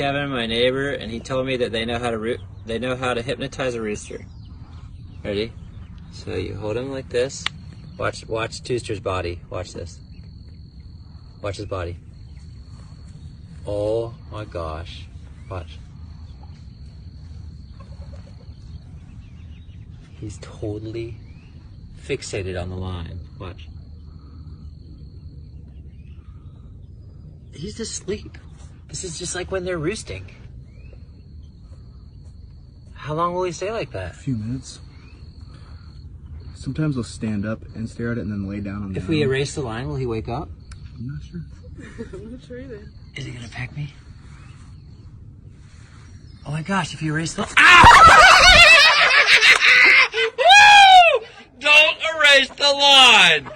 Kevin, my neighbor, and he told me that they know how to hypnotize a rooster. Ready? So you hold him like this. Watch Tooster's body. Watch this. Watch his body. Oh my gosh. Watch. He's totally fixated on the line. Watch. He's asleep. This is just like when they're roosting. How long will he stay like that? A few minutes. Sometimes they'll stand up and stare at it and then lay down on the If we erase the line, will he wake up? I'm not sure. I'm not sure either. Is he gonna peck me? Oh my gosh, if you erase the... Don't erase the line!